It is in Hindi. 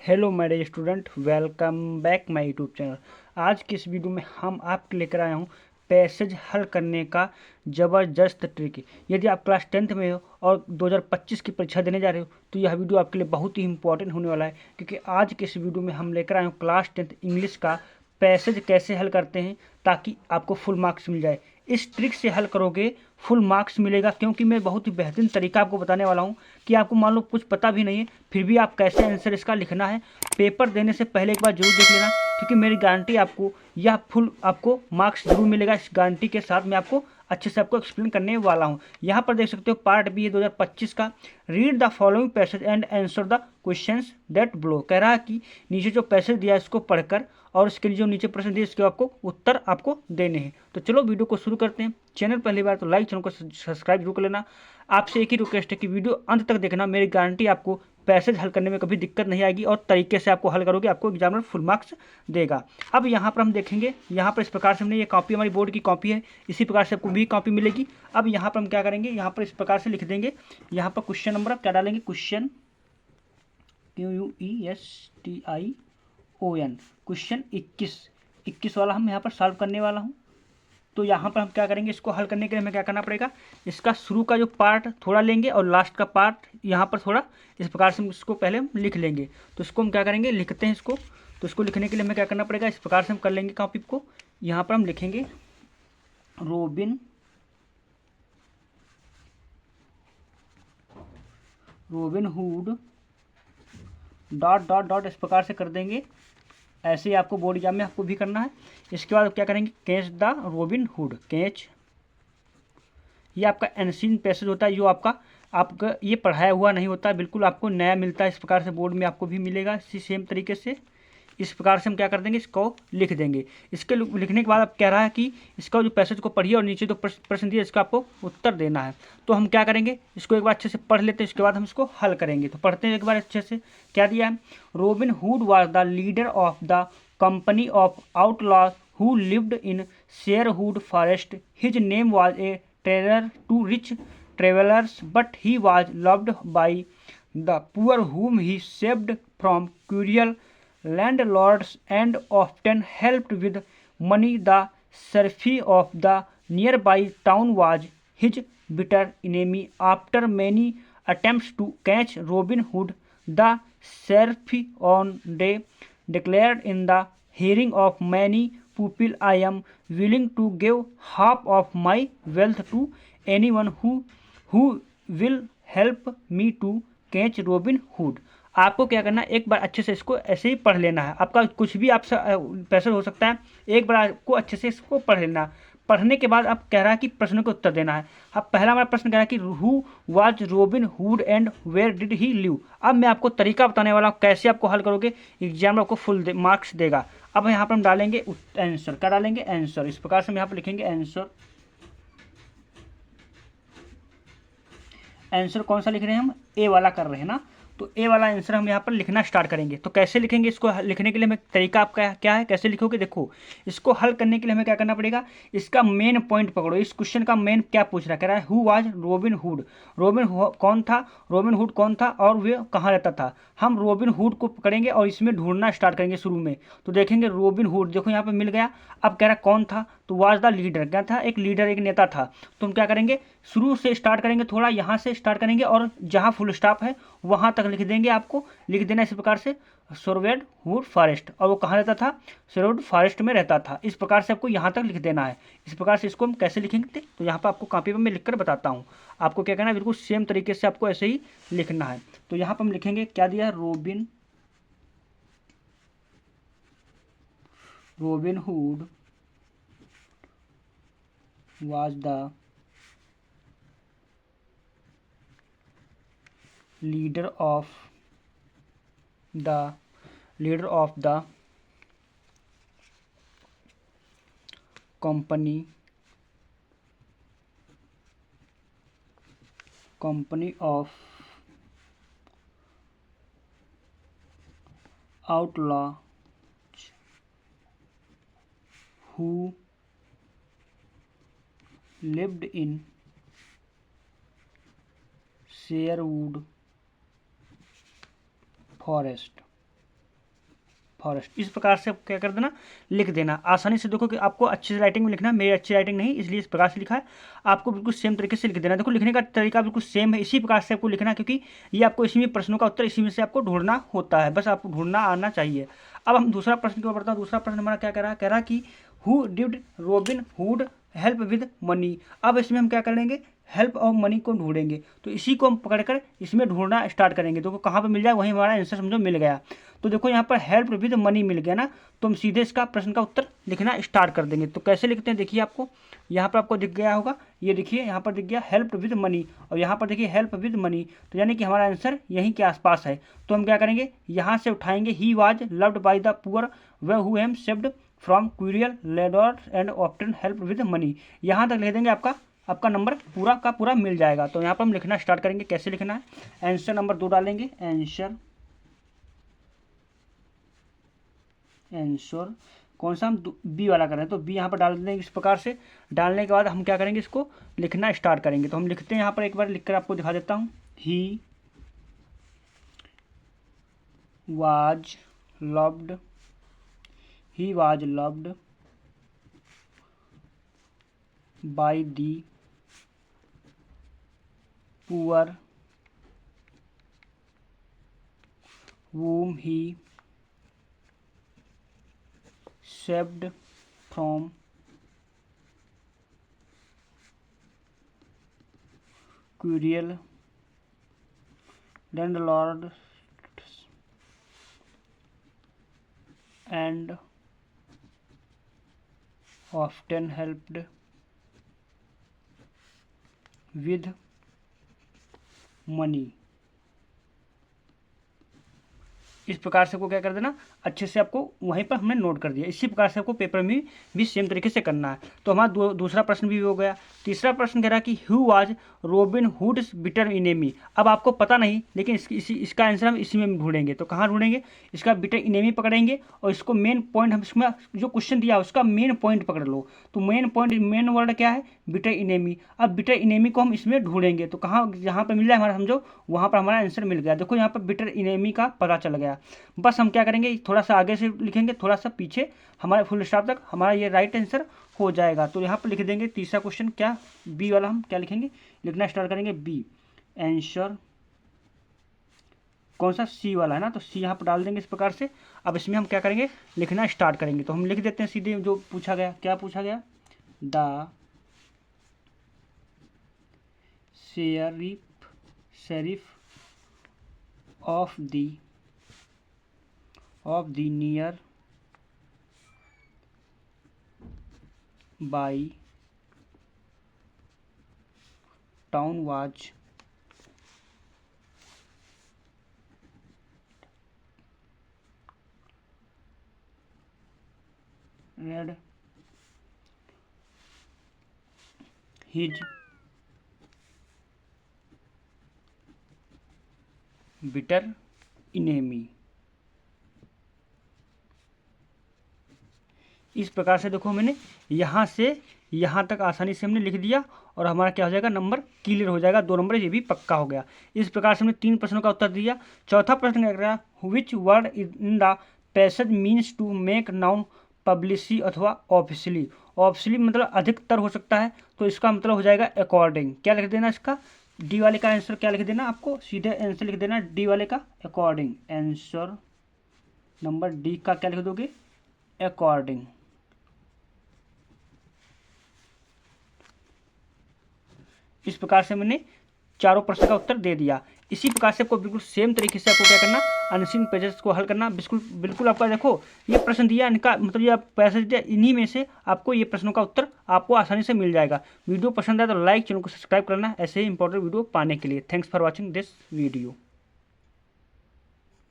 हेलो मेरे student, welcome back my YouTube channel. आज की इस वीडियो में हम आपके लेकर आया हूँ पैसेज हल करने का ज़बरदस्त ट्रिक। यदि आप क्लास 10th में हो और 2025 की परीक्षा देने जा रहे हो तो यह वीडियो आपके लिए बहुत ही इंपॉर्टेंट होने वाला है, क्योंकि आज के इस वीडियो में हम लेकर आए हूँ क्लास 10th इंग्लिश का पैसेज कैसे हल करते हैं ताकि आपको फुल मार्क्स मिल जाए। इस ट्रिक से हल करोगे फुल मार्क्स मिलेगा, क्योंकि मैं बहुत ही बेहतरीन तरीका आपको बताने वाला हूँ कि आपको मान लो कुछ पता भी नहीं है फिर भी आप कैसे आंसर इसका लिखना है। पेपर देने से पहले एक बार जरूर देख लेना, क्योंकि मेरी गारंटी आपको यह फुल आपको मार्क्स जरूर मिलेगा। इस गारंटी के साथ मैं आपको अच्छे से आपको एक्सप्लेन करने वाला हूँ। यहाँ पर देख सकते हो पार्ट बी है 2025 का। Read the following passage and answer the questions that below. कह रहा है कि नीचे जो पैसेज दिया है इसको पढ़कर और इसके लिए जो नीचे प्रश्न दिए इसके आपको उत्तर आपको देने हैं। तो चलो वीडियो को शुरू करते हैं। चैनल पहली बार तो लाइक, चैनल को सब्सक्राइब जरूर कर लेना। आपसे एक ही रिक्वेस्ट है कि वीडियो अंत तक देखना। मेरी गारंटी आपको पैसेज हल करने में कभी दिक्कत नहीं आएगी और तरीके से आपको हल करोगे, आपको एग्जामिनर फुल मार्क्स देगा। अब यहाँ पर हम देखेंगे, यहाँ पर इस प्रकार से हमने ये कॉपी हमारी बोर्ड की कॉपी है, इसी प्रकार से आपको भी कॉपी मिलेगी। अब यहाँ पर हम क्या करेंगे, यहाँ पर इस प्रकार से लिख देंगे। यहाँ पर क्वेश्चन नंबर आप क्या डालेंगे, क्वेश्चन QUESTION, क्वेश्चन 21 वाला हम यहाँ पर सॉल्व करने वाला हूँ। तो यहाँ पर हम क्या करेंगे, इसको हल करने के लिए हमें क्या करना पड़ेगा, इसका शुरू का जो पार्ट थोड़ा लेंगे और लास्ट का पार्ट यहाँ पर थोड़ा इस प्रकार से हम इसको पहले हम लिख लेंगे। तो इसको हम क्या करेंगे, लिखते हैं इसको। तो इसको लिखने के लिए हमें क्या करना पड़ेगा, इस प्रकार से हम कर लेंगे कॉपी को। यहाँ पर हम लिखेंगे robin hood dot dot dot, इस प्रकार से कर देंगे। ऐसे ही आपको बोर्ड एग्जाम में आपको भी करना है। इसके बाद क्या करेंगे, catch the robin hood. Catch, ये आपका एनसीन पैसेज होता है, जो आपका ये पढ़ाया हुआ नहीं होता, बिल्कुल आपको नया मिलता है। इस प्रकार से बोर्ड में आपको भी मिलेगा इसी सेम तरीके से। इस प्रकार से हम क्या कर देंगे, इसको लिख देंगे। इसके लिखने के बाद अब कह रहा है कि इसका जो पैसेज को पढ़िए और नीचे जो प्रश्न दिया इसका आपको उत्तर देना है। तो हम क्या करेंगे, इसको एक बार अच्छे से पढ़ लेते हैं, इसके बाद हम इसको हल करेंगे। तो पढ़ते हैं एक बार अच्छे से। क्या दिया है, Robin Hood was the leader of the company of outlaws who lived in Sherwood forest. His name was a terror to rich travelers, but he was loved by the poor whom he saved from cruel landlords and often helped with money. The sheriff of the nearby town was his bitter enemy. After many attempts to catch Robin Hood, the sheriff one day declared in the hearing of many people, I am willing to give half of my wealth to anyone who will help me to catch Robin Hood. आपको क्या करना है, एक बार अच्छे से इसको ऐसे ही पढ़ लेना है। आपका कुछ भी आपसे पैसे हो सकता है, एक बार आपको अच्छे से इसको पढ़ लेना। पढ़ने के बाद अब कह रहा है कि प्रश्न का उत्तर देना है। अब पहला हमारा प्रश्न कह रहा है कि who was Robin Hood and where did he live. अब मैं आपको तरीका बताने वाला हूँ कैसे आपको हल करोगे, एग्जाम में आपको फुल मार्क्स देगा। अब यहाँ पर हम डालेंगे आंसर। क्या डालेंगे, आंसर। इस प्रकार से हम यहाँ पर लिखेंगे आंसर। आंसर कौन सा लिख रहे हैं हम, ए वाला कर रहे हैं ना। तो ए वाला आंसर हम यहाँ पर लिखना स्टार्ट करेंगे। तो कैसे लिखेंगे, इसको लिखने के लिए हमें तरीका आपका क्या है, कैसे लिखोगे, देखो। इसको हल करने के लिए हमें क्या करना पड़ेगा, इसका मेन पॉइंट पकड़ो। इस क्वेश्चन का मेन क्या पूछ रहा है, कह रहा है who was Robin hood. Robin कौन था, रोबिन हुड कौन था और वे कहाँ रहता था। हम रोबिन हुड को पकड़ेंगे और इसमें ढूंढना स्टार्ट करेंगे शुरू में। तो देखेंगे रोबिन हुड, देखो यहाँ पर मिल गया। अब कह रहा है कौन था, तो वाज द लीडर, क्या था, एक लीडर, एक नेता था। तो हम क्या करेंगे, शुरू से स्टार्ट करेंगे, थोड़ा यहाँ से स्टार्ट करेंगे और जहाँ फुल स्टॉप है वहाँ तक लिख देंगे। आपको लिख देना इस प्रकार से शेयरवुड वुड फॉरेस्ट, और वो कहाँ रहता था, शेयरवुड फॉरेस्ट में रहता था। इस प्रकार से आपको यहाँ तक लिख देना है। इस प्रकार से इसको हम कैसे लिखेंगे, तो यहाँ पर आपको कॉपी पर मैं लिखकर बताता हूँ। आपको क्या करना है, बिल्कुल सेम तरीके से आपको ऐसे ही लिखना है। तो यहाँ पर हम लिखेंगे, क्या दिया, robin hood was the leader of the company of outlaws who lived in Sherwood forest. Forest. इस प्रकार से क्या कर देना, लिख देना आसानी से। देखो कि आपको अच्छी से राइटिंग में लिखना, मेरी अच्छी राइटिंग नहीं इसलिए इस प्रकार से लिखा है, आपको बिल्कुल सेम तरीके से लिख देना। देखो लिखने का तरीका बिल्कुल सेम है, इसी प्रकार से आपको लिखना है, क्योंकि ये आपको इसी में प्रश्नों का उत्तर इसी में से आपको ढूंढना होता है, बस आपको ढूंढना आना चाहिए। अब हम दूसरा प्रश्न की ओर बढ़ते हैं। दूसरा प्रश्न हमारा क्या कह रहा है कि who did robin hood help with money. अब इसमें हम क्या करेंगे, हेल्प और मनी को ढूंढेंगे, तो इसी को हम पकड़कर इसमें ढूंढना स्टार्ट करेंगे। देखो कहाँ पे मिल जाए वहीं हमारा आंसर समझो मिल गया। तो देखो यहाँ पर हेल्प विद मनी मिल गया ना, तो हम सीधे इसका प्रश्न का उत्तर लिखना स्टार्ट कर देंगे। तो कैसे लिखते हैं देखिए, आपको यहाँ पर आपको दिख गया होगा, ये देखिए यहाँ पर दिख गया हेल्प विद मनी, और यहाँ पर देखिए हेल्प विद मनी, तो यानी कि हमारा आंसर यहीं के आसपास है। तो हम क्या करेंगे, यहाँ से उठाएंगे he was loved by the poor वे whom saved from cruel leader and often help with money, यहाँ तक लिख देंगे, आपका नंबर पूरा का पूरा मिल जाएगा। तो यहाँ पर हम लिखना स्टार्ट करेंगे, कैसे लिखना है, आंसर नंबर 2 डालेंगे, आंसर कौन सा हम बी वाला कर रहे हैं, तो बी यहाँ पर डाल देंगे। इस प्रकार से डालने के बाद हम क्या करेंगे, इसको लिखना स्टार्ट करेंगे। तो हम लिखते हैं यहाँ पर, एक बार लिखकर आपको दिखा देता हूँ, ही was loved by the poor whom he saved from cruel landlords and often helped with money। इस प्रकार से आपको क्या कर देना, अच्छे से आपको वहीं पर हमने नोट कर दिया। इसी प्रकार से आपको पेपर में भी सेम तरीके से करना है। तो हमारा दूसरा प्रश्न भी हो गया। तीसरा प्रश्न कह रहा है कि who was robin hoods bitter enemy. अब आपको पता नहीं, लेकिन इसका आंसर हम इसी में ढूंढेंगे। तो कहाँ ढूंढेंगे, इसका बिटर इनेमी पकड़ेंगे, और इसको मेन पॉइंट, हम इसमें जो क्वेश्चन दिया उसका मेन पॉइंट पकड़ लो। तो मेन वर्ड क्या है, बिटर इनेमी। अब बिटर इनेमी को हम इसमें ढूंढेंगे, तो कहाँ, जहाँ पर मिल जाए हमारा समझो वहाँ पर हमारा आंसर मिल गया। देखो यहाँ पर बिटर इनेमी का पता चल गया। बस हम क्या करेंगे, थोड़ा सा आगे से लिखेंगे, थोड़ा सा पीछे, हमारे फुल स्टॉप तक हमारा ये राइट आंसर हो जाएगा। तो यहाँ पर लिख देंगे तीसरा क्वेश्चन, क्या बी वाला हम क्या लिखेंगे, लिखना स्टार्ट करेंगे बी। आंसर कौन सा, सी वाला है ना, तो सी यहाँ पर डाल देंगे इस प्रकार से। अब इसमें हम क्या करेंगे, लिखना स्टार्ट करेंगे। तो हम लिख देते हैं सीधे जो पूछा गया, क्या पूछा गया, the sheriff of the near by town was read his bitter enemy। इस प्रकार से देखो मैंने यहाँ से यहाँ तक आसानी से हमने लिख दिया, और हमारा क्या हो जाएगा, नंबर क्लियर हो जाएगा, 2 नंबर ये भी पक्का हो गया। इस प्रकार से हमने 3 प्रश्नों का उत्तर दिया। चौथा प्रश्न क्या कर रहा है, which word in the passage means to make known publicly अथवा ऑफिशियली। ऑफिशियली मतलब अधिकतर हो सकता है, तो इसका मतलब हो जाएगा अकॉर्डिंग। क्या लिख देना इसका, डी वाले का आंसर क्या लिख देना, आपको सीधे आंसर लिख देना डी वाले का अकॉर्डिंग। आंसर नंबर डी का क्या लिख दोगे, अकॉर्डिंग। इस प्रकार से मैंने चारों प्रश्न का उत्तर दे दिया। इसी प्रकार से आपको बिल्कुल सेम तरीके से आपको क्या करना, अनसीन पेजेस को हल करना। बिल्कुल आपका देखो ये प्रश्न दिया, इनका मतलब ये पैसेज दिया, इन्हीं में से आपको ये प्रश्नों का उत्तर आपको आसानी से मिल जाएगा। वीडियो पसंद आए तो लाइक, चैनल को सब्सक्राइब करना ऐसे ही इंपॉर्टेंट वीडियो पाने के लिए। Thanks for watching this video.